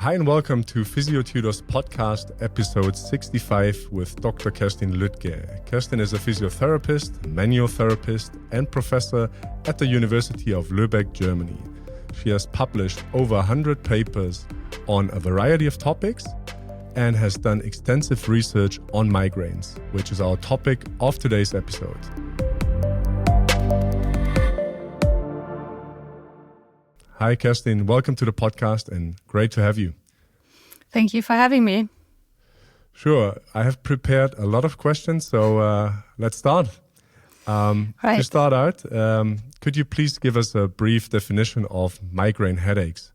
Hi and welcome to Physiotutors podcast episode 65 with Dr. Kerstin Luedtke. Kerstin is a physiotherapist, manual therapist and professor at the University of Lübeck, Germany. She has published over 100 papers on a variety of topics and has done extensive research on migraines, which is our topic of today's episode. Hi, Kerstin. Welcome to the podcast and great to have you. Thank you for having me. Sure. I have prepared a lot of questions, so let's start. To start out, could you please give us a brief definition of migraine headaches?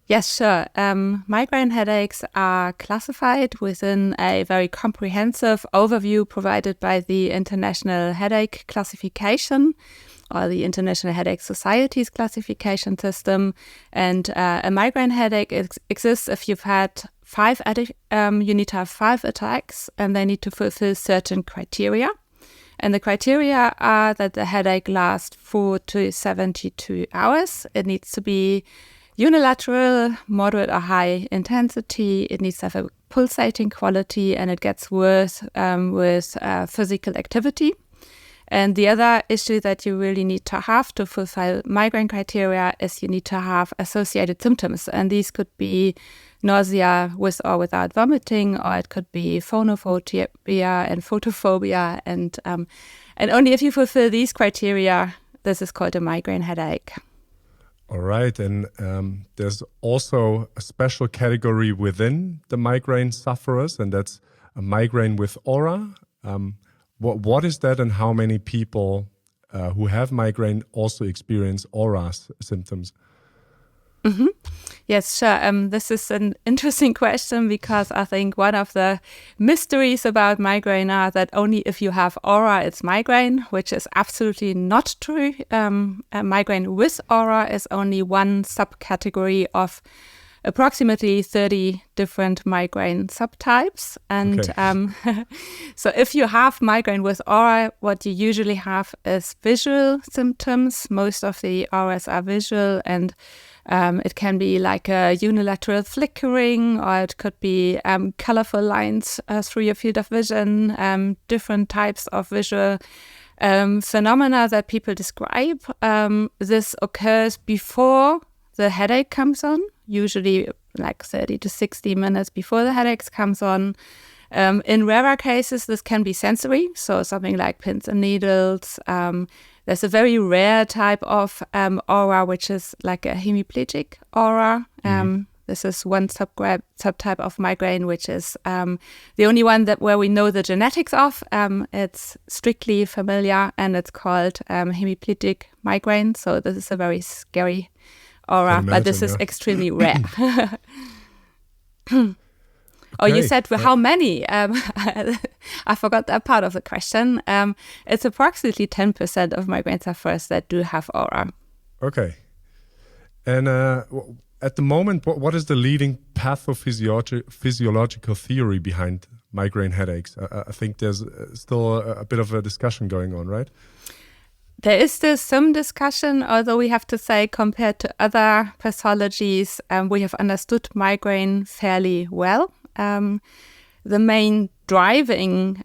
Yes, sure. Migraine headaches are classified within a very comprehensive overview provided by the International Headache Classification, or the International Headache Society's classification system. And a migraine headache exists if you've had you need to have 5 attacks, and they need to fulfill certain criteria. And the criteria are that the headache lasts 4 to 72 hours. It needs to be unilateral, moderate or high intensity. It needs to have a pulsating quality, and it gets worse with physical activity. And the other issue that you really need to have to fulfill migraine criteria is you need to have associated symptoms. And these could be nausea with or without vomiting, or it could be phonophobia and photophobia. And only if you fulfill these criteria, this is called a migraine headache. All right. And there's also a special category within the migraine sufferers, and that's a migraine with aura. What is that, and how many people who have migraine also experience aura symptoms? Mm-hmm. Yes, sure. This is an interesting question because I think one of the mysteries about migraine are that only if you have aura, it's migraine, which is absolutely not true. A migraine with aura is only one subcategory of approximately 30 different migraine subtypes. And so if you have migraine with aura, what you usually have is visual symptoms. Most of the auras are visual, and it can be like a unilateral flickering, or it could be colorful lines through your field of vision, different types of visual phenomena that people describe. This occurs before the headache comes on, usually like 30 to 60 minutes before the headache comes on. In rarer cases, this can be sensory, so something like pins and needles. There's a very rare type of aura, which is like a hemiplegic aura. This is one subtype of migraine, which is the only one where we know the genetics of. It's strictly familiar, and it's called hemiplegic migraine. So this is a very scary aura, but this is extremely rare. Oh, you said how many? I forgot that part of the question. It's approximately 10% of migraine sufferers that do have aura. Okay. And at the moment, what is the leading pathophysiological theory behind migraine headaches? I think there's still a bit of a discussion going on, right? There is still some discussion, although we have to say compared to other pathologies, we have understood migraine fairly well. The main driving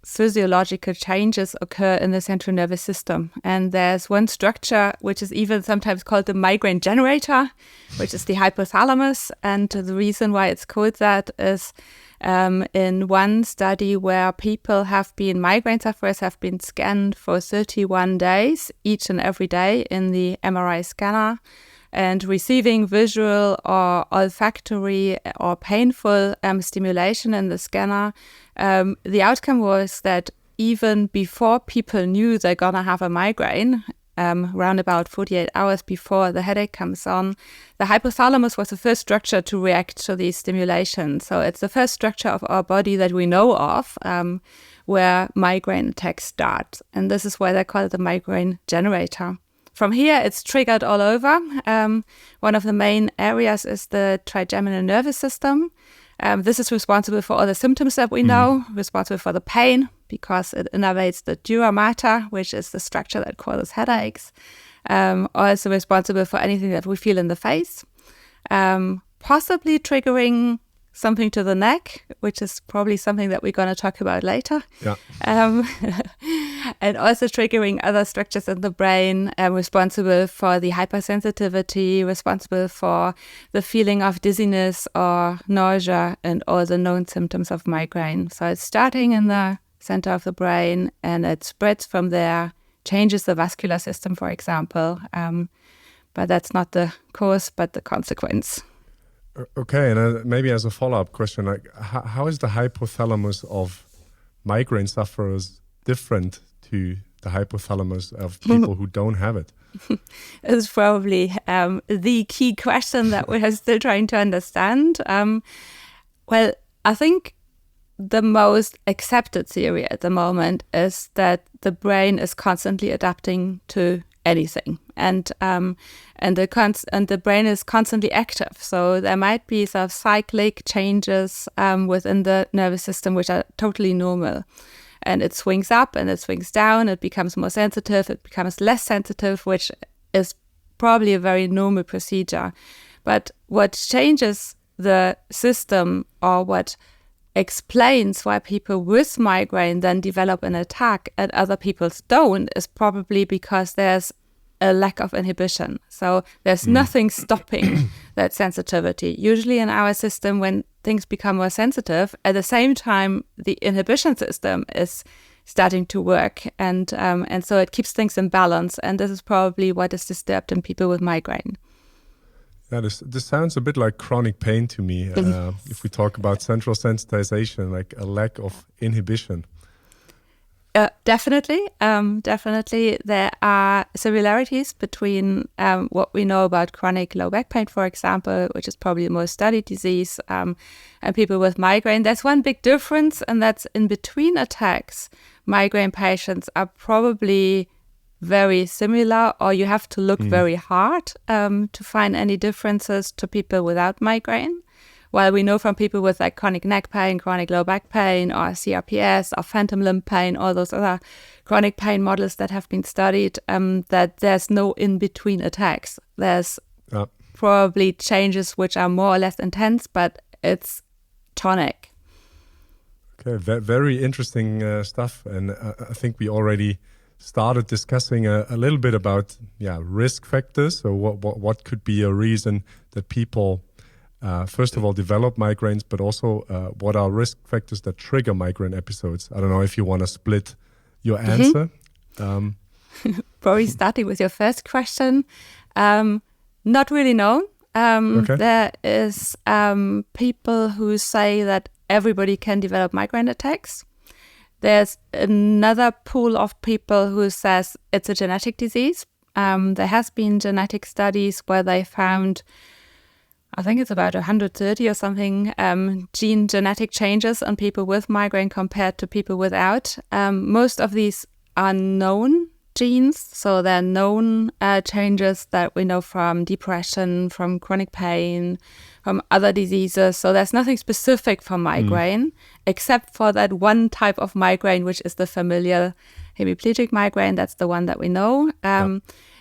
physiological changes occur in the central nervous system. And there's one structure which is even sometimes called the migraine generator, which is the hypothalamus. And the reason why it's called that is in one study where migraine sufferers have been scanned for 31 days, each and every day in the MRI scanner, and receiving visual or olfactory or painful stimulation in the scanner. The outcome was that even before people knew they're going to have a migraine, around about 48 hours before the headache comes on, the hypothalamus was the first structure to react to these stimulations. So it's the first structure of our body that we know of where migraine attacks start. And this is why they call it the migraine generator. From here, it's triggered all over. One of the main areas is the trigeminal nervous system. This is responsible for all the symptoms that we know, responsible for the pain, because it innervates the dura mater, which is the structure that causes headaches. Also responsible for anything that we feel in the face. possibly triggering something to the neck, which is probably something that we're going to talk about later. Yeah. And also triggering other structures in the brain, responsible for the hypersensitivity, responsible for the feeling of dizziness or nausea and all the known symptoms of migraine. So it's starting in the center of the brain and it spreads from there, changes the vascular system, for example. But that's not the cause, but the consequence. Okay, and maybe as a follow-up question, like how is the hypothalamus of migraine sufferers different to the hypothalamus of people who don't have it? It's probably the key question that we are still trying to understand. Well, I think the most accepted theory at the moment is that the brain is constantly adapting to anything, and the brain is constantly active. So there might be sort of cyclic changes within the nervous system which are totally normal, and it swings up and it swings down. It becomes more sensitive, it becomes less sensitive, which is probably a very normal procedure. But what changes the system, or what explains why people with migraine then develop an attack and other people don't, is probably because there's a lack of inhibition. So there's nothing stopping that sensitivity. Usually in our system, when things become more sensitive, at the same time, the inhibition system is starting to work. And so it keeps things in balance. And this is probably what is disturbed in people with migraine. Yeah, this sounds a bit like chronic pain to me. If we talk about central sensitization, like a lack of inhibition. Definitely. There are similarities between what we know about chronic low back pain, for example, which is probably the most studied disease, and people with migraine. There's one big difference, and that's in between attacks, migraine patients are probably very similar, or you have to look very hard to find any differences to people without migraine. While we know from people with like chronic neck pain, chronic low back pain, or CRPS, or phantom limb pain, all those other chronic pain models that have been studied, that there's no in-between attacks. There's probably changes which are more or less intense, but it's tonic. Okay, very interesting stuff. And I think we already started discussing a little bit about risk factors. So what could be a reason that people first of all develop migraines, but also what are risk factors that trigger migraine episodes? I don't know if you want to split your answer. Probably starting with your first question. Not really known. Okay. There is people who say that everybody can develop migraine attacks. There's another pool of people who says it's a genetic disease. There has been genetic studies where they found, I think it's about 130 or something, genetic changes on people with migraine compared to people without. Most of these are known genes, so they're known changes that we know from depression, from chronic pain, from other diseases. So there's nothing specific for migraine, except for that one type of migraine, which is the familial hemiplegic migraine. That's the one that we know.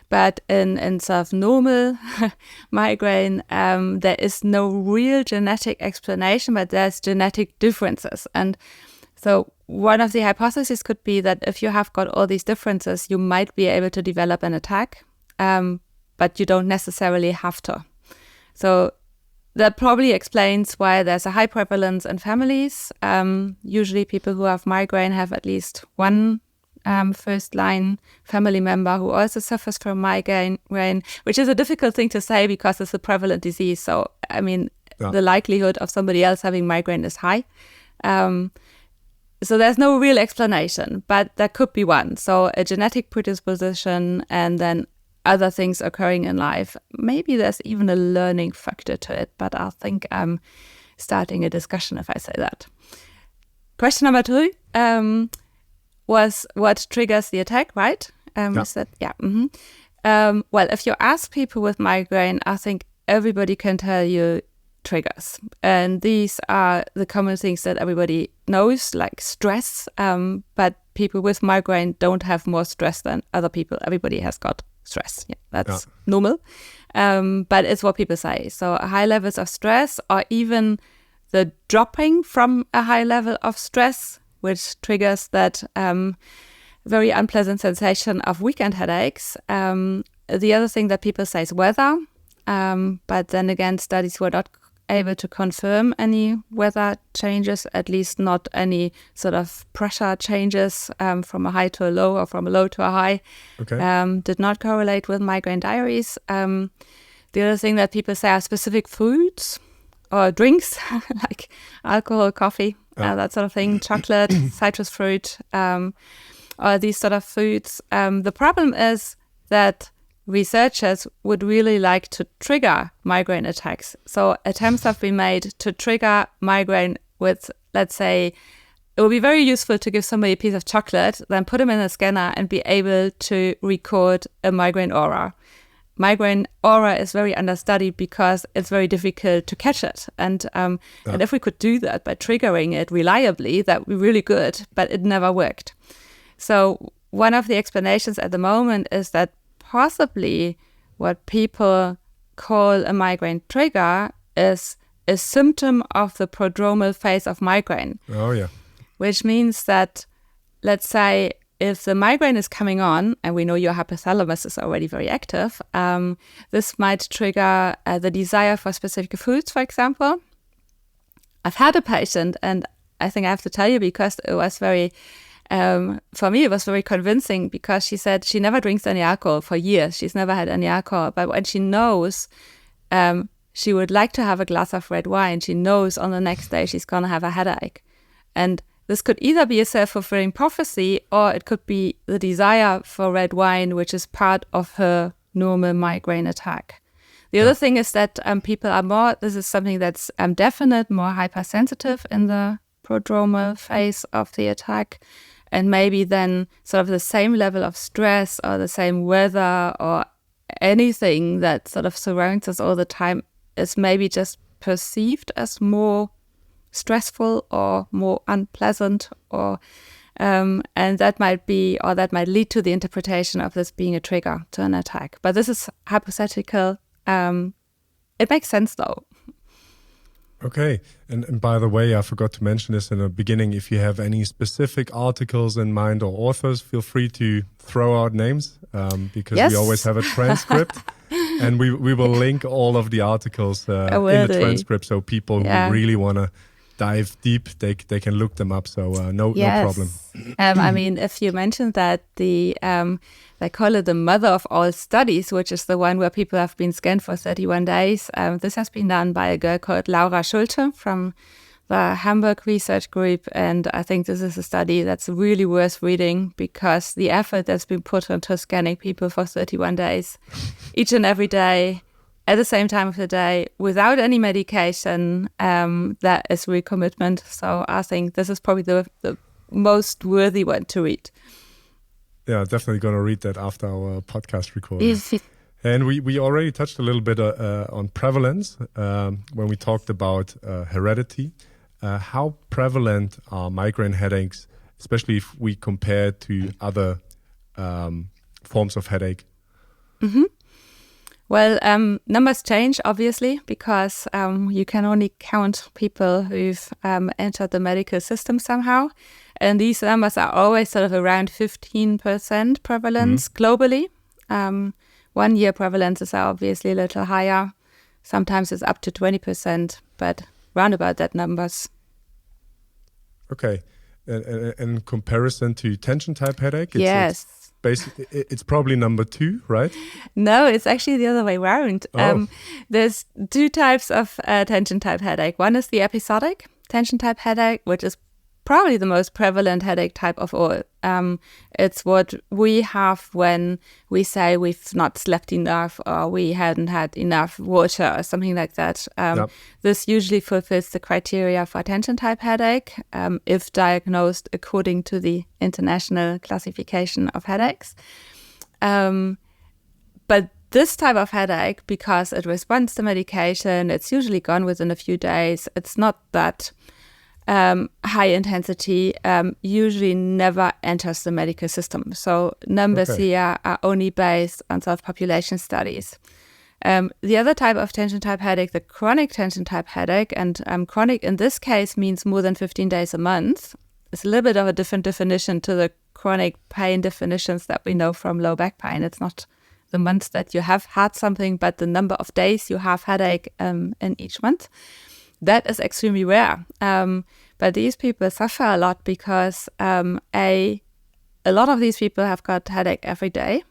But in sort of normal migraine, there is no real genetic explanation, but there's genetic differences. And so one of the hypotheses could be that if you have got all these differences, you might be able to develop an attack, but you don't necessarily have to. So that probably explains why there's a high prevalence in families. Usually people who have migraine have at least one first-line family member who also suffers from migraine, which is a difficult thing to say because it's a prevalent disease. So, I mean, the likelihood of somebody else having migraine is high. So there's no real explanation, but there could be one. So a genetic predisposition and then other things occurring in life. Maybe there's even a learning factor to it, but I think I'm starting a discussion if I say that. Question number 2 was what triggers the attack, right? Well, if you ask people with migraine, I think everybody can tell you triggers. And these are the common things that everybody knows, like stress. But people with migraine don't have more stress than other people. Everybody has got stress. Yeah, that's normal. But it's what people say. So high levels of stress, or even the dropping from a high level of stress, which triggers that very unpleasant sensation of weekend headaches. The other thing that people say is weather. But then again, studies were not able to confirm any weather changes, at least not any sort of pressure changes from a high to a low or from a low to a high. Okay. Did not correlate with migraine diaries. The other thing that people say are specific foods or drinks, like alcohol, coffee, that sort of thing, chocolate, citrus fruit, or these sort of foods. The problem is that researchers would really like to trigger migraine attacks. So attempts have been made to trigger migraine with, let's say, it would be very useful to give somebody a piece of chocolate, then put them in a scanner and be able to record a migraine aura. Migraine aura is very understudied because it's very difficult to catch it. And if we could do that by triggering it reliably, that would be really good, but it never worked. So one of the explanations at the moment is that possibly what people call a migraine trigger is a symptom of the prodromal phase of migraine. Oh, yeah. Which means that, let's say, if the migraine is coming on, and we know your hypothalamus is already very active, this might trigger the desire for specific foods, for example. I've had a patient, and I think I have to tell you because it was very... for me, it was very convincing because she said she never drinks any alcohol for years. She's never had any alcohol. But when she knows she would like to have a glass of red wine, she knows on the next day she's going to have a headache. And this could either be a self-fulfilling prophecy or it could be the desire for red wine, which is part of her normal migraine attack. The other thing is that people are more, this is something that's definite, more hypersensitive in the prodromal phase of the attack. And maybe then sort of the same level of stress or the same weather or anything that sort of surrounds us all the time is maybe just perceived as more stressful or more unpleasant, or and that might be, or that might lead to the interpretation of this being a trigger to an attack. But this is hypothetical. It makes sense though. Okay. And by the way, I forgot to mention this in the beginning. If you have any specific articles in mind or authors, feel free to throw out names because we always have a transcript. And we will link all of the articles in the transcript, so people who really want to dive deep, they can look them up. So no problem. I mean, if you mentioned that they call it the mother of all studies, which is the one where people have been scanned for 31 days. This has been done by a girl called Laura Schulte from the Hamburg Research Group. And I think this is a study that's really worth reading because the effort that's been put into scanning people for 31 days, each and every day, at the same time of the day, without any medication, that is real commitment. So I think this is probably the most worthy one to read. Yeah, definitely going to read that after our podcast recording. And we already touched a little bit on prevalence when we talked about heredity. How prevalent are migraine headaches, especially if we compare to other forms of headache? Mm-hmm. Well, numbers change, obviously, because you can only count people who've entered the medical system somehow. And these numbers are always sort of around 15% prevalence globally. 1 year prevalences are obviously a little higher. Sometimes it's up to 20%, but round about that numbers. Okay. And in comparison to tension type headache? Yes. It's probably number 2, right? No, it's actually the other way around. There's 2 types of tension type headache. One is the episodic tension type headache, which is probably the most prevalent headache type of all. It's what we have when we say we've not slept enough or we hadn't had enough water or something like that. This usually fulfills the criteria for tension type headache if diagnosed according to the International Classification of Headaches. But this type of headache, because it responds to medication, it's usually gone within a few days. It's not that high intensity, usually never enters the medical system. So numbers here are only based on self-population studies. The other type of tension type headache, the chronic tension type headache, and chronic in this case means more than 15 days a month. It's a little bit of a different definition to the chronic pain definitions that we know from low back pain. It's not the months that you have had something, but the number of days you have headache in each month. That is extremely rare. But these people suffer a lot because a lot of these people have got headache every day,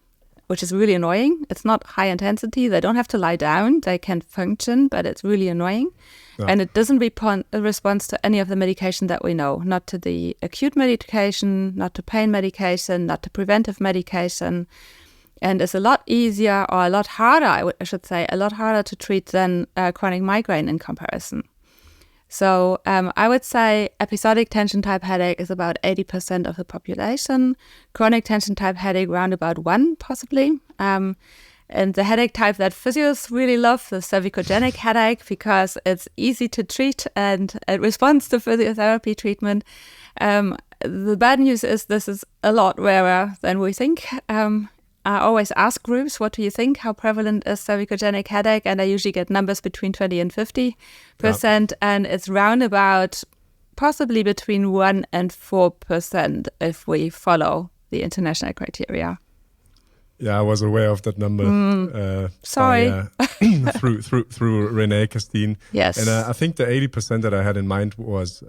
which is really annoying. It's not high intensity. They don't have to lie down. They can function, but it's really annoying. Yeah. And it doesn't respond to any of the medication that we know, not to the acute medication, not to pain medication, not to preventive medication. And it's a lot easier, or a lot harder, I should say, a lot harder to treat than chronic migraine in comparison. So I would say episodic tension type headache is about 80% of the population. Chronic tension type headache around about 1 possibly. And the headache type that physios really love, the cervicogenic headache, because it's easy to treat and it responds to physiotherapy treatment. The bad news is this is a lot rarer than we think. I always ask groups, what do you think? How prevalent is cervicogenic headache? And I usually get numbers between 20 and 50%. Yep. And it's round about possibly between 1 and 4% if we follow the international criteria. Yeah, I was aware of that number. Sorry. Through Renee Kerstin. Yes. And I think the 80% that I had in mind was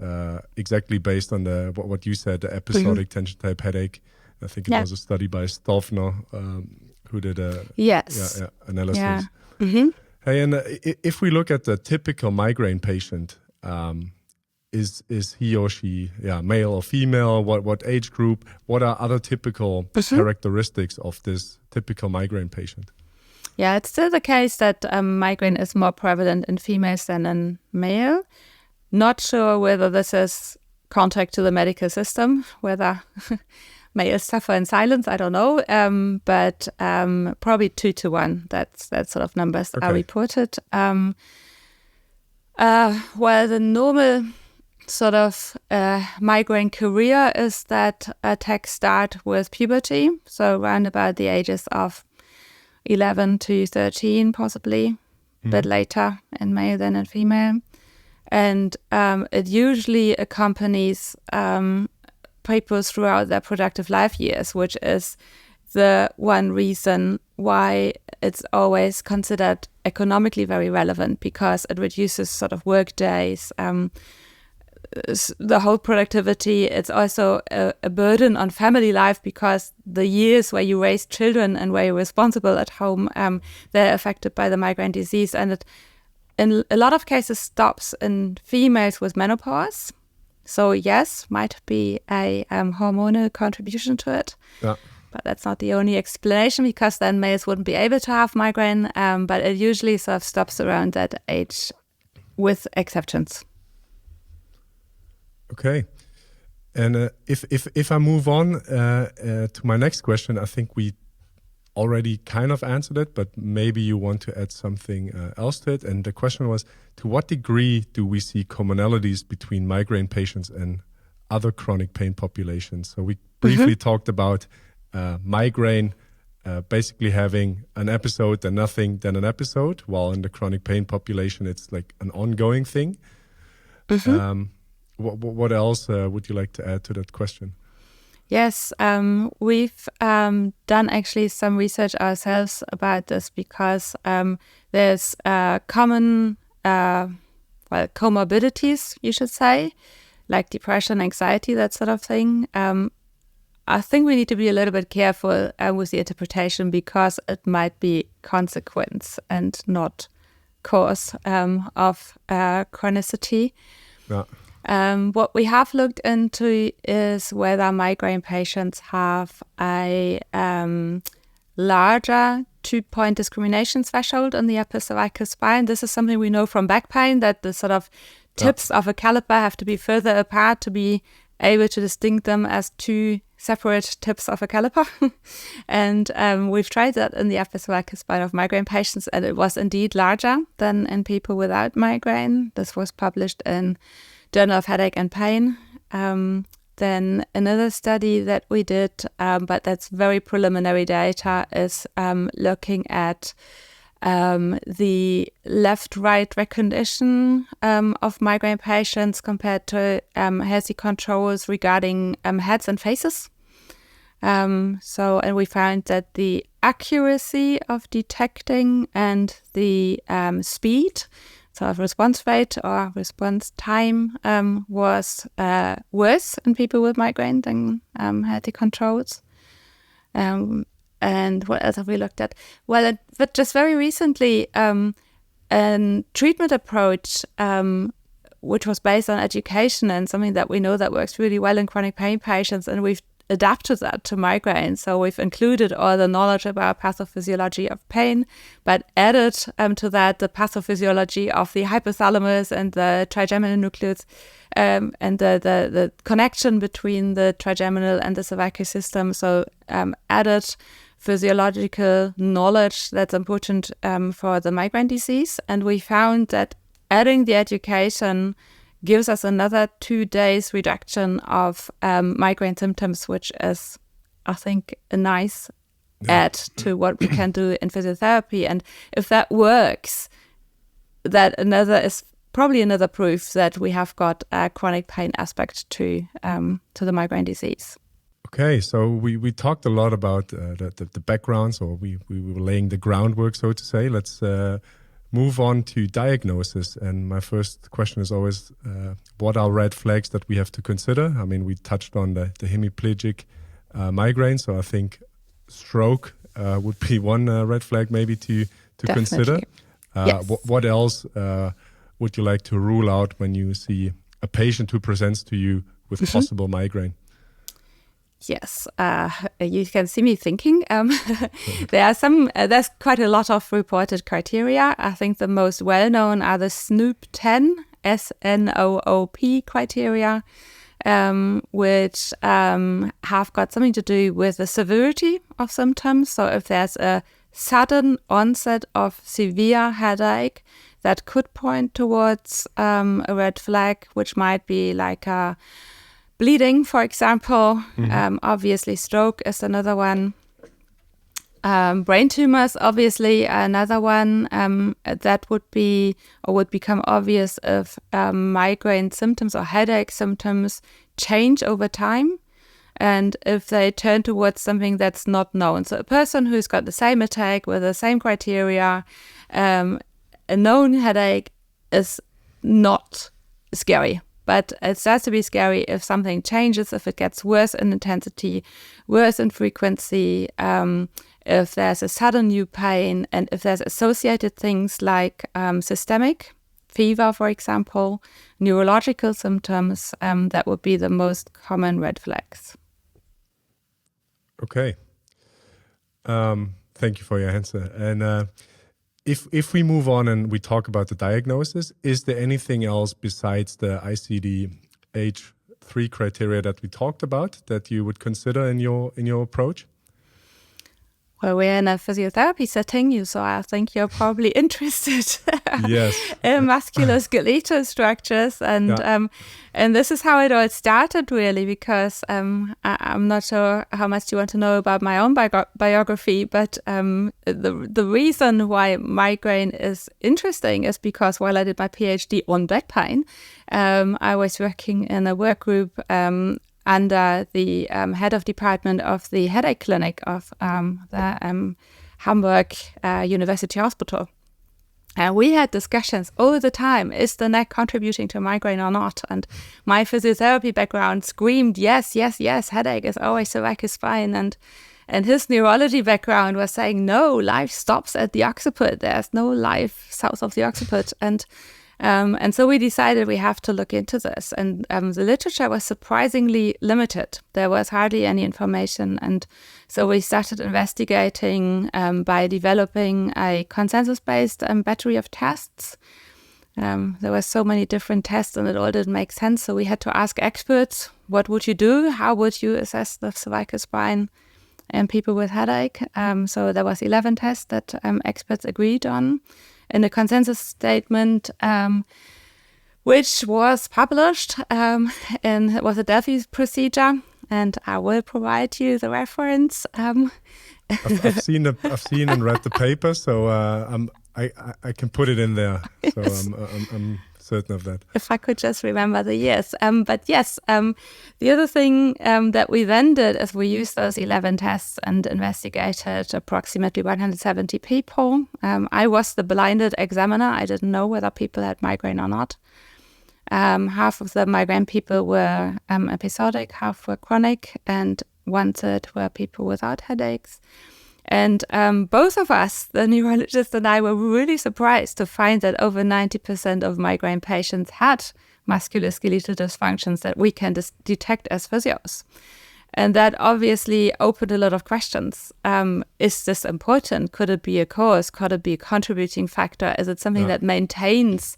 exactly based on what you said, the episodic tension type headache. I think it was a study by Stolfner who did a analysis. Yeah. Mm-hmm. Hey, and if we look at the typical migraine patient, is he or she male or female? What age group? What are other typical characteristics of this typical migraine patient? Yeah, it's still the case that migraine is more prevalent in females than in male. Not sure whether this is contrary to the medical system, whether males suffer in silence, I don't know, but probably 2 to 1. That sort of numbers are reported. Well, the normal sort of migraine career is that attacks start with puberty, so around about the ages of 11 to 13, possibly, a bit later in male than in female. And it usually accompanies people throughout their productive life years, which is the one reason why it's always considered economically very relevant, because it reduces sort of work days, the whole productivity. It's also a burden on family life, because the years where you raise children and where you're responsible at home, they're affected by the migraine disease. And it, in a lot of cases, stops in females with menopause. So yes, might be a hormonal contribution to it, but that's not the only explanation, because then males wouldn't be able to have migraine, but it usually sort of stops around that age, with exceptions. Okay, and if I move on to my next question, I think we already kind of answered it, but maybe you want to add something else to it. And the question was, to what degree do we see commonalities between migraine patients and other chronic pain populations? So we briefly talked about migraine basically having an episode and nothing then an episode, while in the chronic pain population, it's like an ongoing thing. What else would you like to add to that question? Yes, we've done actually some research ourselves about this, because there's common comorbidities, you should say, like depression, anxiety, that sort of thing. I think we need to be a little bit careful with the interpretation, because it might be consequence and not cause of chronicity. Yeah. What we have looked into is whether migraine patients have a larger 2-point discrimination threshold on the upper cervical spine. This is something we know from back pain, that the sort of tips of a caliper have to be further apart to be able to distinct them as 2 separate tips of a caliper. And we've tried that in the upper cervical spine of migraine patients, and it was indeed larger than in people without migraine. This was published in Journal of Headache and Pain. Then another study that we did, but that's very preliminary data, is looking at the left-right recognition of migraine patients compared to healthy controls regarding heads and faces. And we found that the accuracy of detecting and the speed, so response rate or response time, was worse in people with migraine than healthy controls. And what else have we looked at? Well, but just very recently, a treatment approach which was based on education and something that we know that works really well in chronic pain patients, and we've adapted that to migraine. So we've included all the knowledge about pathophysiology of pain, but added to that the pathophysiology of the hypothalamus and the trigeminal nucleus, and the connection between the trigeminal and the cervical system. So added physiological knowledge that's important for the migraine disease. And we found that adding the education gives us another 2 days reduction of migraine symptoms, which is, I think, a nice add to what we can do in physiotherapy. And if that works, that is probably another proof that we have got a chronic pain aspect to the migraine disease. Okay, so we talked a lot about the backgrounds, or we were laying the groundwork, so to say. Let's move on to diagnosis. And my first question is always, what are red flags that we have to consider? I mean, we touched on the hemiplegic migraine, so I think stroke would be one red flag maybe to consider. Yes. What else would you like to rule out when you see a patient who presents to you with possible migraine? Yes, you can see me thinking. There's quite a lot of reported criteria. I think the most well-known are the SNOOP-10, SNOOP criteria, which have got something to do with the severity of symptoms. So if there's a sudden onset of severe headache, that could point towards a red flag, which might be like a bleeding, for example. Obviously, stroke is another one. Brain tumors, obviously, another one that would become obvious if migraine symptoms or headache symptoms change over time, and if they turn towards something that's not known. So a person who's got the same attack with the same criteria, a known headache is not scary. But it starts to be scary if something changes, if it gets worse in intensity, worse in frequency, if there's a sudden new pain, and if there's associated things like systemic fever, for example, neurological symptoms, that would be the most common red flags. Okay. Thank you for your answer. And if we move on and we talk about the diagnosis, is there anything else besides the ICD-3 criteria that we talked about that you would consider in your approach? Well, we're in a physiotherapy setting, so I think you're probably interested yes. in musculoskeletal structures. And this is how it all started, really, because I'm not sure how much you want to know about my own biography, but the reason why migraine is interesting is because while I did my PhD on back pain, I was working in a work group under the head of department of the headache clinic of the Hamburg University Hospital. And we had discussions all the time, is the neck contributing to migraine or not? And my physiotherapy background screamed, yes, headache is always cervical spine. And his neurology background was saying, no, life stops at the occiput. There's no life south of the occiput. And so we decided we have to look into this. And the literature was surprisingly limited. There was hardly any information. And so we started investigating by developing a consensus-based battery of tests. There were so many different tests and it all didn't make sense. So we had to ask experts, what would you do? How would you assess the cervical spine in people with headache? So there was 11 tests that experts agreed on in a consensus statement, which was published, and it was a Delphi procedure. and I will provide you the reference. I've seen and read the paper, so I can put it in there. Yes. So I'm certain of that. If I could just remember the years. But yes, the other thing that we then did is we used those 11 tests and investigated approximately 170 people. I was the blinded examiner. I didn't know whether people had migraine or not. Half of the migraine people were episodic, half were chronic, and 1/3 were people without headaches. And both of us, the neurologist and I, were really surprised to find that over 90% of migraine patients had musculoskeletal dysfunctions that we can detect as physios. And that obviously opened a lot of questions. Is this important? Could it be a cause? Could it be a contributing factor? Is it something that maintains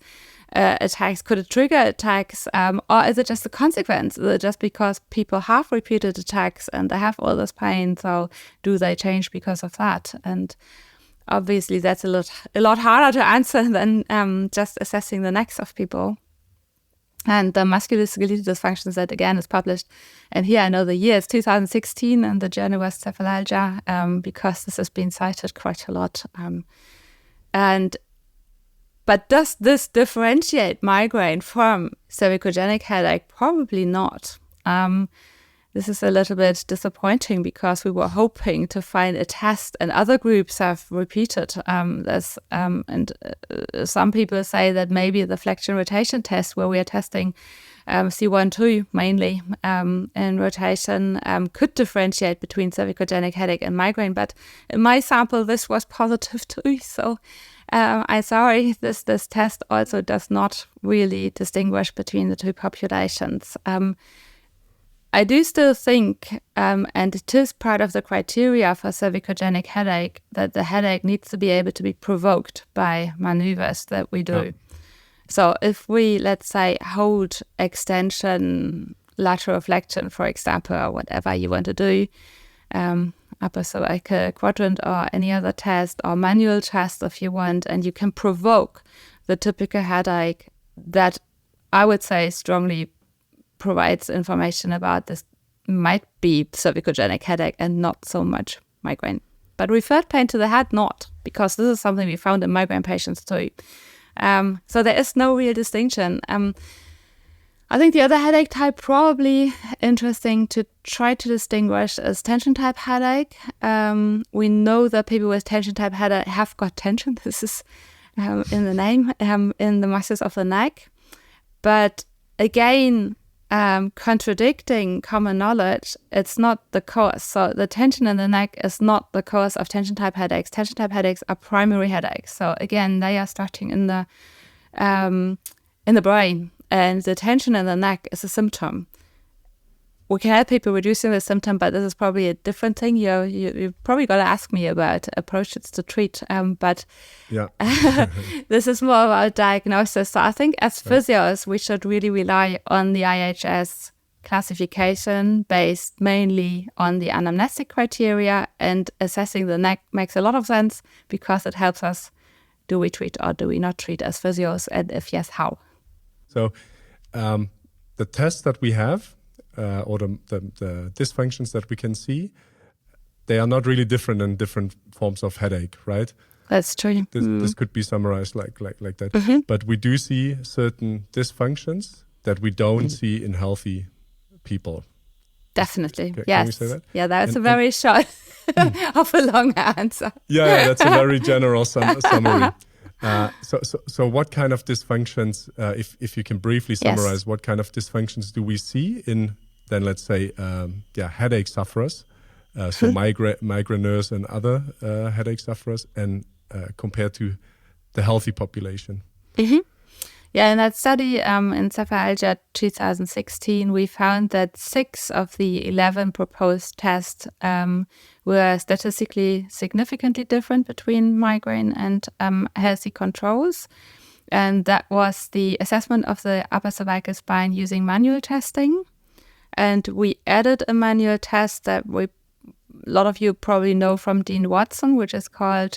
attacks? Could it trigger attacks? Or is it just a consequence? Is it just because people have repeated attacks and they have all this pain, so do they change because of that? And obviously that's a lot harder to answer than just assessing the necks of people. And the musculoskeletal dysfunctions that again is published, and here I know the year is 2016, and the journal was Pathophysiology, because this has been cited quite a lot. But does this differentiate migraine from cervicogenic headache? Probably not. This is a little bit disappointing because we were hoping to find a test, and other groups have repeated this. Some people say that maybe the flexion rotation test, where we are testing C1-2 mainly in rotation, could differentiate between cervicogenic headache and migraine. But in my sample, this was positive too. So I'm sorry, this test also does not really distinguish between the two populations. I do still think, and it is part of the criteria for cervicogenic headache, that the headache needs to be able to be provoked by maneuvers that we do. Yeah. So if we, let's say, hold extension, lateral flexion, for example, or whatever you want to do, upper cervical quadrant or any other test, or manual test if you want, and you can provoke the typical headache, that I would say strongly provides information about this might be cervicogenic headache and not so much migraine. But referred pain to the head, not, because this is something we found in migraine patients too. So there is no real distinction. I think the other headache type probably interesting to try to distinguish is tension type headache. We know that people with tension type headache have got tension. This is in the name, in the muscles of the neck. But again, contradicting common knowledge, it's not the cause. So the tension in the neck is not the cause of tension type headaches. Tension type headaches are primary headaches. So again, they are starting in the brain, and the tension in the neck is a symptom. We can help people reducing the symptom, but this is probably a different thing. You probably got to ask me about approaches to treat. But yeah. This is more about diagnosis. So I think as physios, we should really rely on the IHS classification based mainly on the anamnestic criteria, and assessing the neck makes a lot of sense because it helps us. Do we treat or do we not treat as physios? And if yes, how? So the tests that we have, or the dysfunctions that we can see, they are not really different in different forms of headache, right? That's true. This could be summarized like that. Mm-hmm. But we do see certain dysfunctions that we don't see in healthy people. Definitely, Can yes. we say that? Yeah, that's a very short of a long answer. Yeah, that's a very general summary. So what kind of dysfunctions, if you can briefly summarize, what kind of dysfunctions do we see in, then let's say, headache sufferers, so migraineurs and other headache sufferers, and compared to the healthy population? Mm-hmm. Yeah, in that study in Pathophysiology 2016, we found that 6 of the 11 proposed tests were statistically significantly different between migraine and healthy controls. And that was the assessment of the upper cervical spine using manual testing. And we added a manual test that a lot of you probably know from Dean Watson, which is called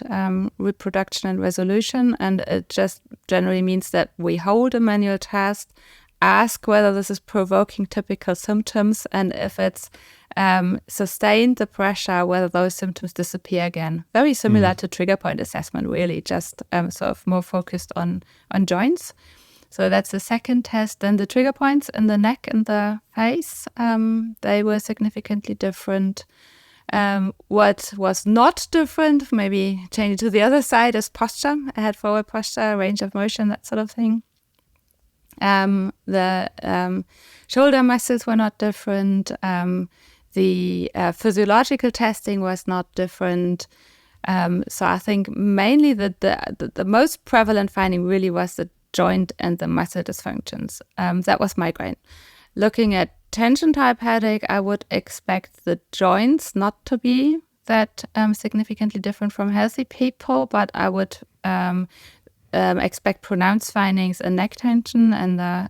reproduction and resolution. And it just generally means that we hold a manual test ask whether this is provoking typical symptoms, and if it's sustained the pressure, whether those symptoms disappear again. Very similar to trigger point assessment, really, just sort of more focused on joints. So that's the second test. Then the trigger points in the neck and the face, they were significantly different. What was not different, maybe changing to the other side, is posture. I had forward posture, range of motion, that sort of thing. The shoulder muscles were not different. The physiological testing was not different. So I think mainly the most prevalent finding really was the joint and the muscle dysfunctions. That was migraine. Looking at tension type headache, I would expect the joints not to be that significantly different from healthy people, but I would expect pronounced findings in neck tension and the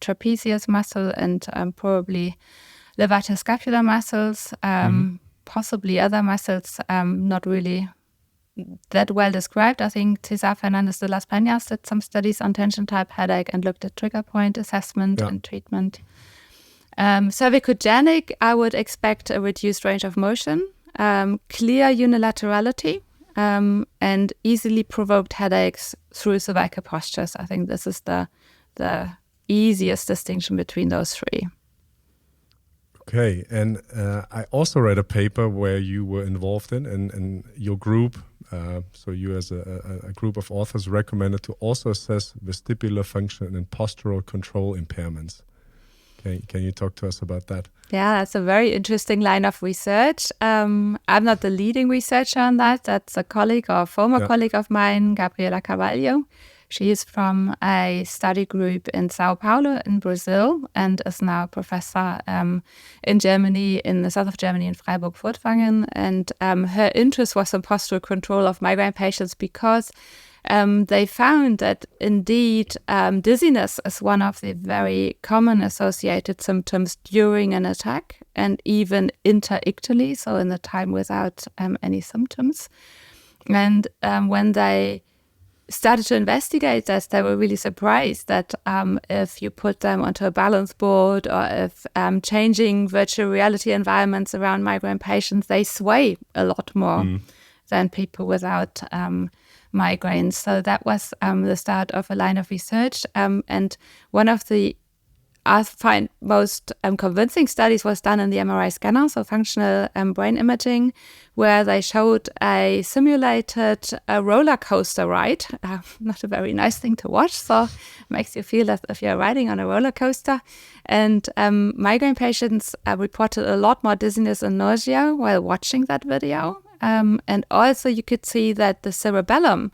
trapezius muscle and probably levator-scapular muscles, possibly other muscles, not really that well described. I think Cesar Fernandez de las Peñas did some studies on tension type headache and looked at trigger point assessment and treatment. Cervicogenic, I would expect a reduced range of motion, clear unilaterality, and easily provoked headaches through cervical postures. I think this is the easiest distinction between those three. Okay, and I also read a paper where you were involved in, and your group, so you as a group of authors recommended to also assess vestibular function and postural control impairments. Can you talk to us about that? Yeah, that's a very interesting line of research. I'm not the leading researcher on that. That's a colleague or former colleague of mine, Gabriela Carvalho. She is from a study group in Sao Paulo in Brazil and is now a professor in Germany, in the south of Germany, in Freiburg-Furtwangen. And her interest was in postural control of migraine patients because they found that indeed dizziness is one of the very common associated symptoms during an attack and even interictally, so in the time without any symptoms. And when they started to investigate this, they were really surprised that if you put them onto a balance board or if changing virtual reality environments around migraine patients, they sway a lot more than people without migraines. So that was the start of a line of research. And one of the, I find, most convincing studies was done in the MRI scanner, so functional brain imaging, where they showed a simulated roller coaster ride. Not a very nice thing to watch, so it makes you feel as if you're riding on a roller coaster. And migraine patients reported a lot more dizziness and nausea while watching that video. And also you could see that the cerebellum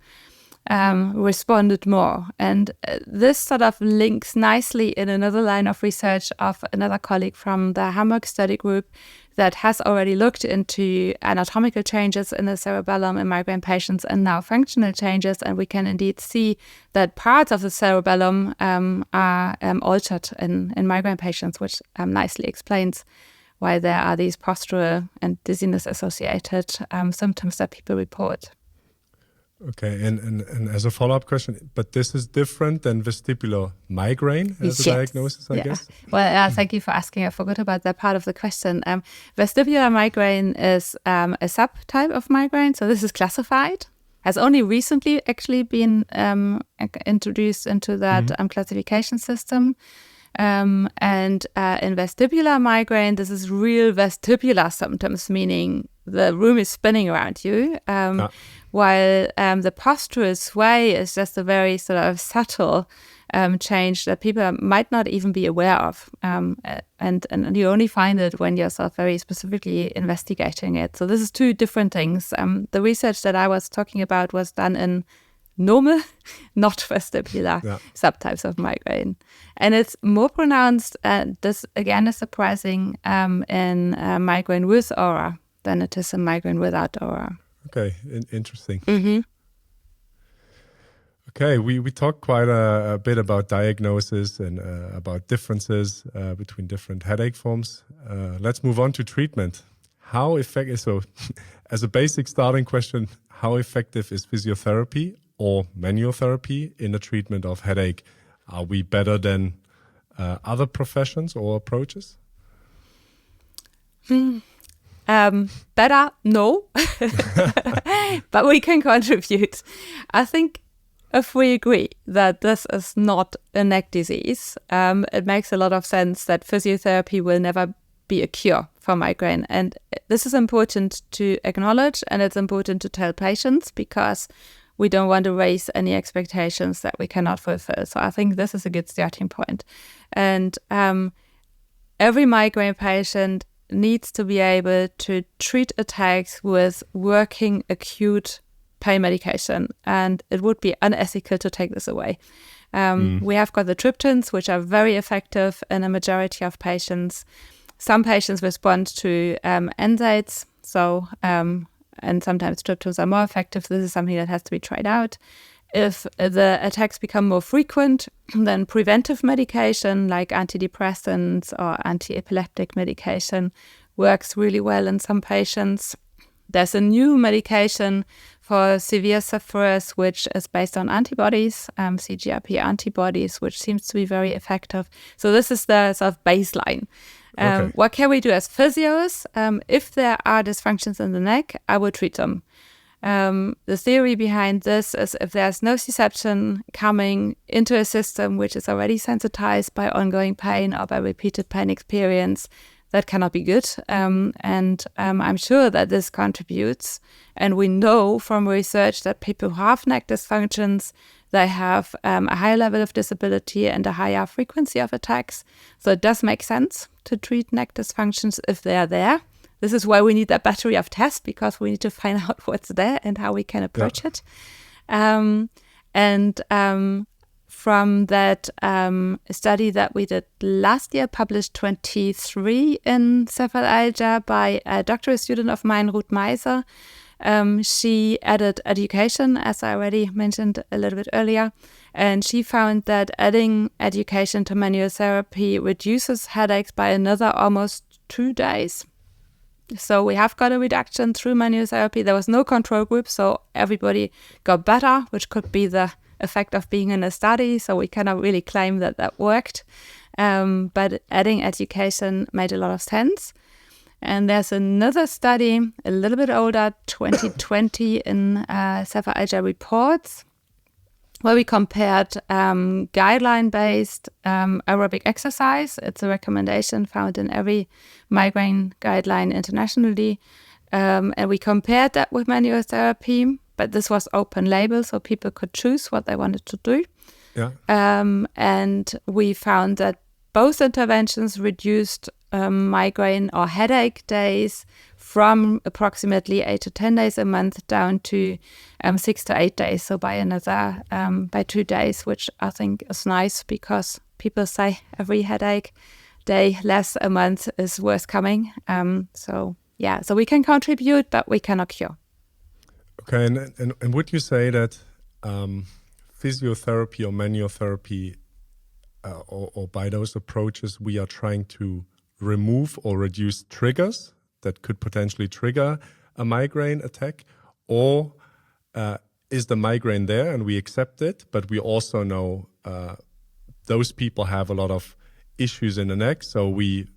responded more. And this sort of links nicely in another line of research of another colleague from the Hamburg study group that has already looked into anatomical changes in the cerebellum in migraine patients and now functional changes. And we can indeed see that parts of the cerebellum are altered in migraine patients, which nicely explains why there are these postural and dizziness associated symptoms that people report. Okay, and as a follow-up question, but this is different than vestibular migraine as a diagnosis, I guess? Well, thank you for asking. I forgot about that part of the question. Vestibular migraine is a subtype of migraine, so this is classified. Has only recently actually been introduced into that classification system. And in vestibular migraine, this is real vestibular symptoms, meaning the room is spinning around you, while the postural sway is just a very sort of subtle change that people might not even be aware of. And you only find it when you're sort of very specifically investigating it. So this is two different things. The research that I was talking about was done in normal, not vestibular subtypes of migraine. And it's more pronounced, this again is surprising, in migraine with aura than it is in migraine without aura. Okay, interesting. Okay, we talked quite a bit about diagnosis and about differences between different headache forms. Let's move on to treatment. How effective, so as a basic starting question, how effective is physiotherapy or manual therapy in the treatment of headache? Are we better than other professions or approaches? Better, no, but we can contribute. I think if we agree that this is not a neck disease, it makes a lot of sense that physiotherapy will never be a cure for migraine. And this is important to acknowledge, and it's important to tell patients because we don't want to raise any expectations that we cannot fulfill. So I think this is a good starting point. And every migraine patient needs to be able to treat attacks with working acute pain medication, and it would be unethical to take this away. We have got the triptans, which are very effective in a majority of patients. Some patients respond to NSAIDs, so and sometimes triptans are more effective. This is something that has to be tried out. If the attacks become more frequent, then preventive medication like antidepressants or anti-epileptic medication works really well in some patients. There's a new medication for severe sufferers, which is based on antibodies, CGRP antibodies, which seems to be very effective. So this is the sort of baseline. Okay. What can we do as physios? If there are dysfunctions in the neck, I will treat them. The theory behind this is if there's nociception coming into a system which is already sensitized by ongoing pain or by repeated pain experience, that cannot be good. And I'm sure that this contributes. And we know from research that people who have neck dysfunctions, they have a higher level of disability and a higher frequency of attacks. So it does make sense to treat neck dysfunctions if they are there. This is why we need that battery of tests, because we need to find out what's there and how we can approach it. From that study that we did last year, published 23 in Cephalalgia by a doctoral student of mine, Ruth Meiser. She added education, as I already mentioned a little bit earlier, and she found that adding education to manual therapy reduces headaches by another almost 2 days. So we have got a reduction through manual therapy. There was no control group, so everybody got better, which could be the effect of being in a study. So we cannot really claim that that worked. But adding education made a lot of sense. And there's another study, a little bit older, 2020 in Cephalalgia Reports, where we compared guideline-based aerobic exercise. It's a recommendation found in every migraine guideline internationally. And we compared that with manual therapy, but this was open label, so people could choose what they wanted to do. Yeah. And we found that both interventions reduced migraine or headache days from approximately 8 to 10 days a month down to 6 to 8 days. So by 2 days, which I think is nice because people say every headache day less a month is worth coming. So we can contribute, but we cannot cure. Okay, and would you say that physiotherapy or manual therapy or by those approaches, we are trying to remove or reduce triggers that could potentially trigger a migraine attack? Or is the migraine there and we accept it, but we also know those people have a lot of issues in the neck, so we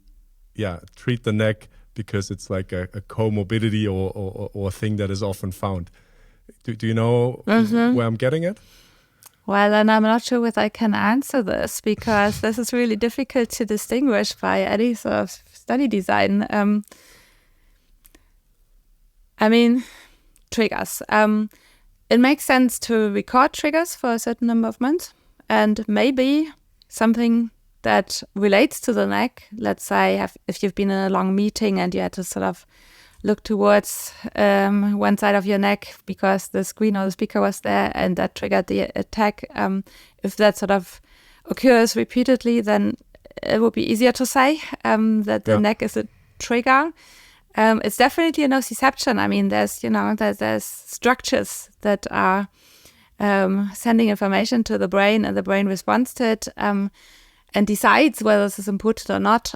treat the neck because it's like a comorbidity or a thing that is often found. Do you know where I'm getting at? Well, and I'm not sure whether I can answer this because this is really difficult to distinguish by any sort of study design. Triggers. It makes sense to record triggers for a certain number of months, and maybe something that relates to the neck. Let's say if you've been in a long meeting and you had to sort of look towards one side of your neck because the screen or the speaker was there and that triggered the attack. If that sort of occurs repeatedly, then it would be easier to say that the neck is a trigger. It's definitely a nociception. I mean, there's structures that are sending information to the brain, and the brain responds to it and decides whether this is important or not.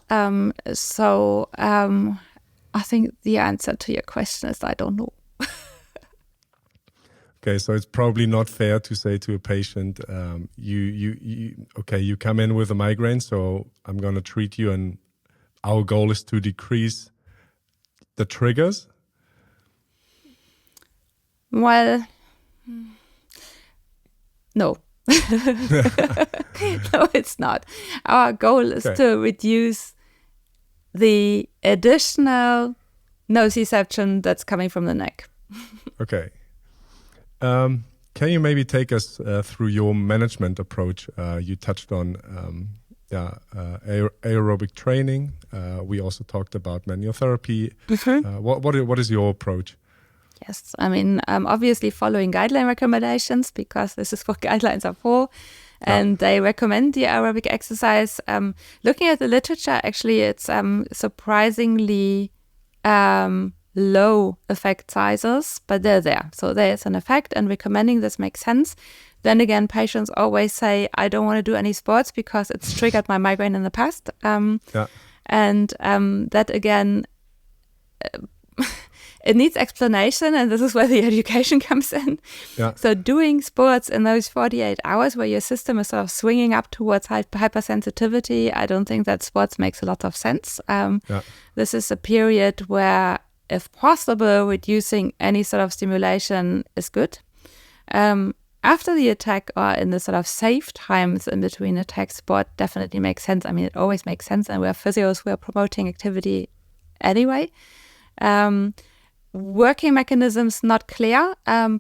I think the answer to your question is I don't know. Okay, so it's probably not fair to say to a patient, you come in with a migraine, so I'm going to treat you, and our goal is to decrease the triggers. Well, no. No, it's not. Our goal is to reduce the additional nociception that's coming from the neck. Okay. Can you maybe take us through your management approach? You touched on aerobic training. We also talked about manual therapy. What is your approach? Yes, I mean, obviously following guideline recommendations, because this is what guidelines are for. And they recommend the aerobic exercise. Looking at the literature, actually, it's surprisingly low effect sizes, but they're there. So there's an effect, and recommending this makes sense. Then again, patients always say, I don't want to do any sports because it's triggered my migraine in the past. And that again, it needs explanation, and this is where the education comes in. Yeah. So doing sports in those 48 hours where your system is sort of swinging up towards hypersensitivity, I don't think that sports makes a lot of sense. This is a period where, if possible, reducing any sort of stimulation is good. After the attack, or in the sort of safe times in between attacks, sport definitely makes sense. I mean, it always makes sense, and we're physios, we're promoting activity anyway. Working mechanisms not clear,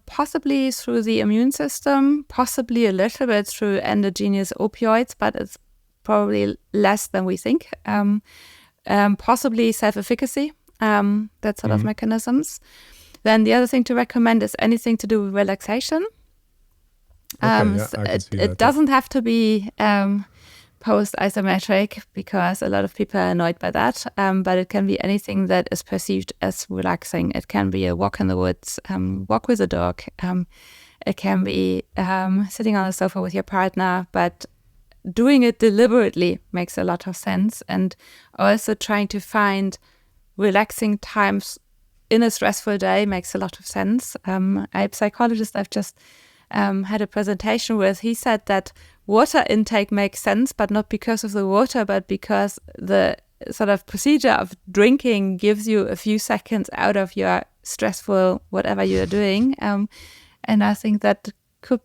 possibly through the immune system, possibly a little bit through endogenous opioids, but it's probably less than we think. Possibly self-efficacy, that sort of mechanisms. Then the other thing to recommend is anything to do with relaxation. It doesn't have to be post-isometric, because a lot of people are annoyed by that, but it can be anything that is perceived as relaxing. It can be a walk in the woods, walk with a dog. It can be sitting on a sofa with your partner, but doing it deliberately makes a lot of sense. And also trying to find relaxing times in a stressful day makes a lot of sense. A psychologist I've just had a presentation with, he said that water intake makes sense, but not because of the water, but because the sort of procedure of drinking gives you a few seconds out of your stressful whatever you're doing. And I think that could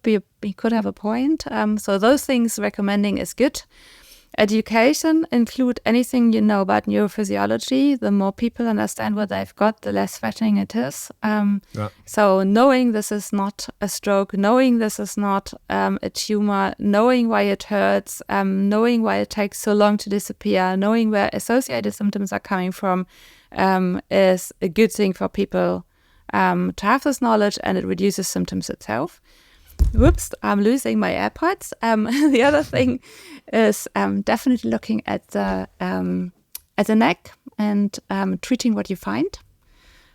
have a point. So those things recommending is good. Education include anything you know about neurophysiology. The more people understand what they've got, the less threatening it is. So knowing this is not a stroke, knowing this is not a tumor, knowing why it hurts, knowing why it takes so long to disappear, knowing where associated symptoms are coming from is a good thing for people to have this knowledge, and it reduces symptoms itself. Whoops, I'm losing my AirPods. The other thing is definitely looking at the neck and treating what you find.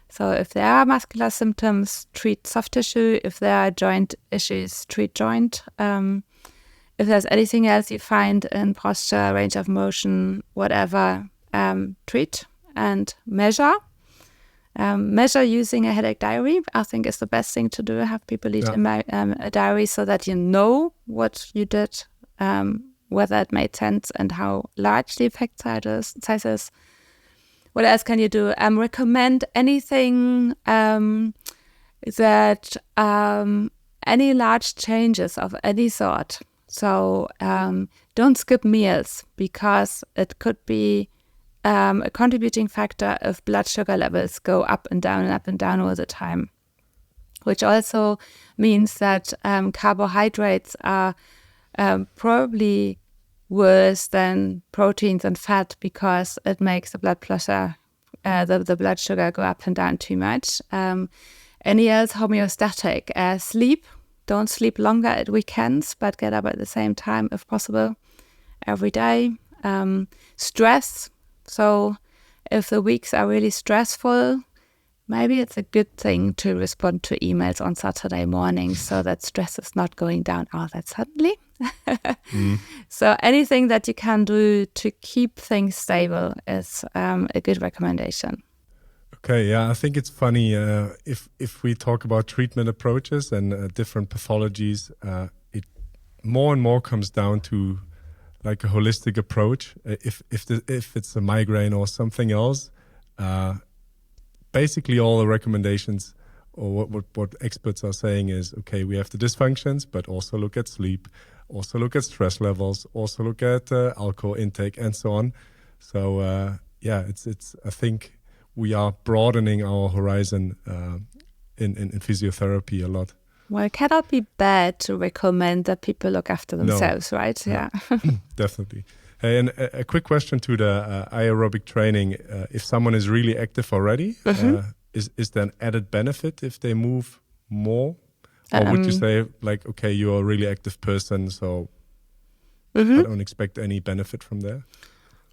So if there are muscular symptoms, treat soft tissue. If there are joint issues, treat joint. If there's anything else you find in posture, range of motion, whatever, treat and measure. Measure using a headache diary, I think, is the best thing to do. Have people lead a diary so that you know what you did, whether it made sense, and how large the effect size is. What else can you do? Recommend anything that any large changes of any sort. So don't skip meals, because it could be a contributing factor if blood sugar levels go up and down all the time, which also means that carbohydrates are probably worse than proteins and fat, because it makes the blood pressure, the blood sugar go up and down too much. Any else homeostatic? Sleep. Don't sleep longer at weekends, but get up at the same time if possible every day. Stress. So if the weeks are really stressful, maybe it's a good thing to respond to emails on Saturday morning so that stress is not going down all that suddenly. So anything that you can do to keep things stable is a good recommendation. Okay, yeah, I think it's funny if we talk about treatment approaches and different pathologies, it more and more comes down to like a holistic approach. If it's a migraine or something else, basically all the recommendations or what experts are saying is, okay, we have the dysfunctions, but also look at sleep, also look at stress levels, also look at alcohol intake, and so on. So it's I think we are broadening our horizon in physiotherapy a lot. Well, it cannot be bad to recommend that people look after themselves, right? Yeah. Definitely. Hey, and a quick question to the aerobic training. If someone is really active already, is there an added benefit if they move more? Or would you say, like, okay, you're a really active person, so I don't expect any benefit from there?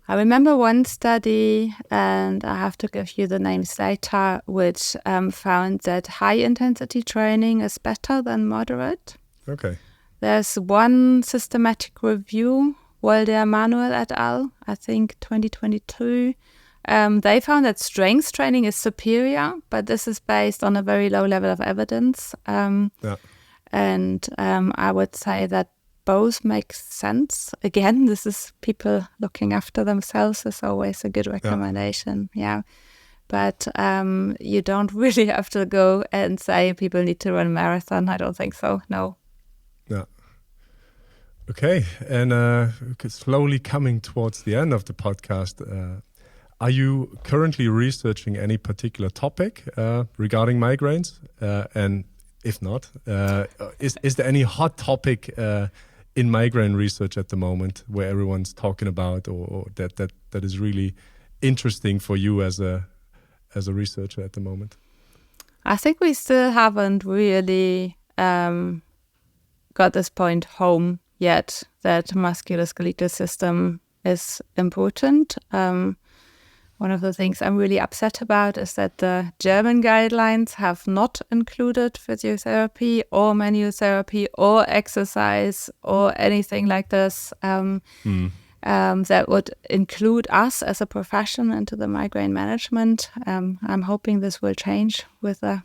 I remember one study, and I have to give you the names later, which found that high-intensity training is better than moderate. Okay. There's one systematic review, Walder Manuel et al., I think 2022. They found that strength training is superior, but this is based on a very low level of evidence. And I would say that both make sense. Again, this is people looking after themselves is always a good recommendation. Yeah. But you don't really have to go and say people need to run a marathon. I don't think so. No. Yeah. Okay. And slowly coming towards the end of the podcast, are you currently researching any particular topic regarding migraines? And if not, is there any hot topic in migraine research at the moment where everyone's talking about, or that is really interesting for you as a researcher at the moment? I think we still haven't really got this point home yet that musculoskeletal system is important. One of the things I'm really upset about is that the German guidelines have not included physiotherapy or manual therapy or exercise or anything like this that would include us as a profession into the migraine management. I'm hoping this will change with the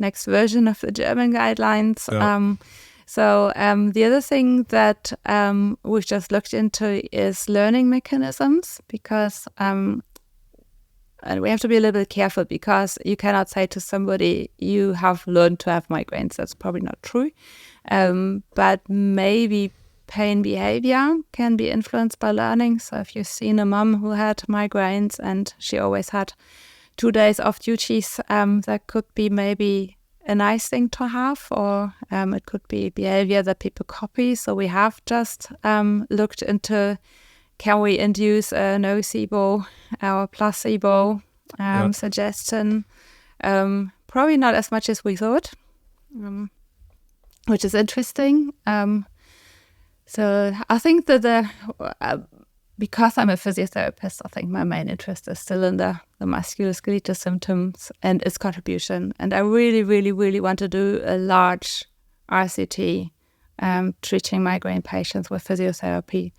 next version of the German guidelines. Yeah. So the other thing that we've just looked into is learning mechanisms, because and we have to be a little bit careful, because you cannot say to somebody, you have learned to have migraines. That's probably not true. But maybe pain behavior can be influenced by learning. So if you've seen a mom who had migraines and she always had 2 days off duties, that could be maybe a nice thing to have, or it could be behavior that people copy. So we have just looked into, can we induce a nocebo or placebo suggestion? Probably not as much as we thought, which is interesting. So I think that because I'm a physiotherapist, I think my main interest is still in the musculoskeletal symptoms and its contribution. And I really, really, really want to do a large RCT treating migraine patients with physiotherapy.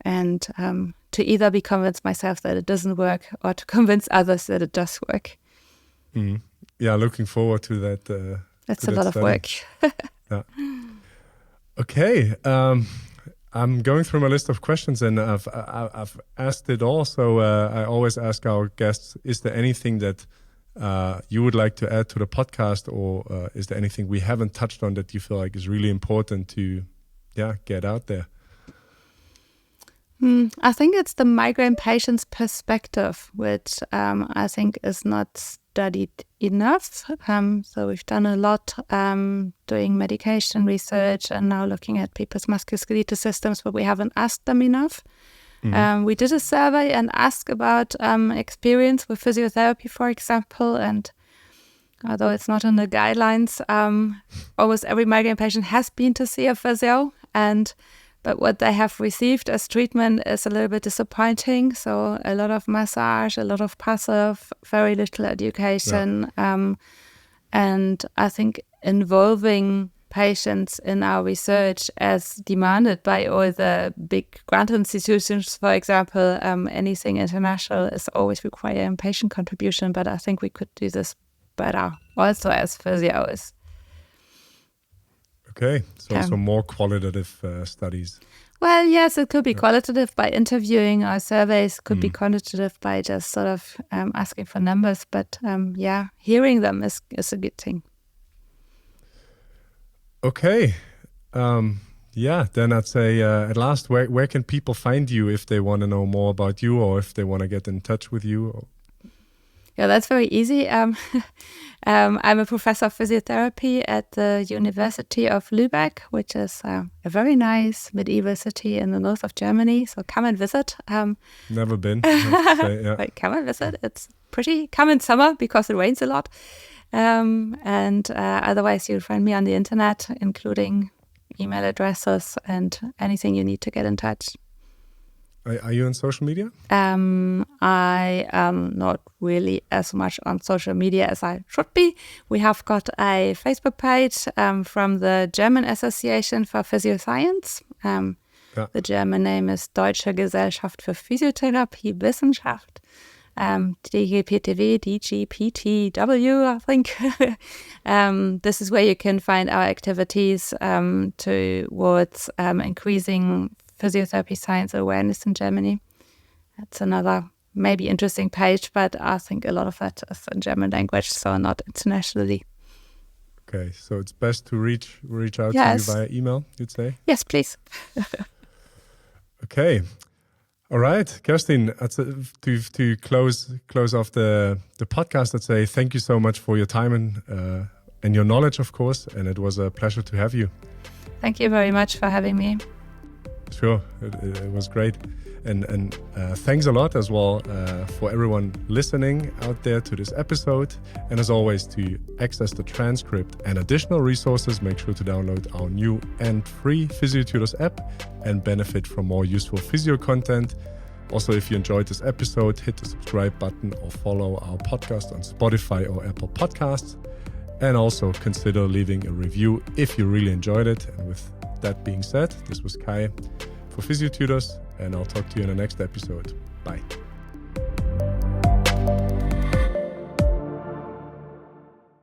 And to either be convinced myself that it doesn't work, or to convince others that it does work. Yeah, looking forward to that. That's a lot of work. Yeah. Okay, I'm going through my list of questions, and I've asked it all. So I always ask our guests: is there anything that you would like to add to the podcast, or is there anything we haven't touched on that you feel like is really important to, get out there? I think it's the migraine patient's perspective, which I think is not studied enough. So we've done a lot doing medication research and now looking at people's musculoskeletal systems, but we haven't asked them enough. We did a survey and asked about experience with physiotherapy, for example, and although it's not in the guidelines, almost every migraine patient has been to see a physio, but what they have received as treatment is a little bit disappointing. So a lot of massage, a lot of passive, very little education. And I think involving patients in our research as demanded by all the big grant institutions. For example, anything international is always requiring patient contribution, but I think we could do this better also as physios. Okay, so more qualitative studies. Well, yes, it could be qualitative by interviewing, or surveys could be quantitative by just sort of asking for numbers. But hearing them is a good thing. Okay. Then I'd say at last, where can people find you if they want to know more about you or if they want to get in touch with you? Yeah, that's very easy. I'm a professor of physiotherapy at the University of Lübeck, which is a very nice medieval city in the north of Germany. So come and visit. Never been. But come and visit. It's pretty. Come in summer because it rains a lot. And otherwise, you'll find me on the internet, including email addresses and anything you need to get in touch. Are you on social media? I am not really as much on social media as I should be. We have got a Facebook page from the German Association for Physioscience. The German name is Deutsche Gesellschaft für Physiotherapie Wissenschaft. DGPTW, DGPTW, I think. This is where you can find our activities towards increasing physiotherapy science awareness in Germany. That's another maybe interesting page, but I think a lot of that is in German language, so not internationally. Okay, so it's best to reach out to you via email, you'd say? Yes, please. Okay. All right, Kerstin, to close off the podcast, I'd say thank you so much for your time and your knowledge, of course, and it was a pleasure to have you. Thank you very much for having me. Sure, it was great. And thanks a lot as well for everyone listening out there to this episode. And as always, to access the transcript and additional resources, make sure to download our new and free Physiotutors app and benefit from more useful physio content. Also, if you enjoyed this episode, hit the subscribe button or follow our podcast on Spotify or Apple Podcasts. And also consider leaving a review if you really enjoyed it. And with that being said, this was Kai for Physiotutors, and I'll talk to you in the next episode. Bye.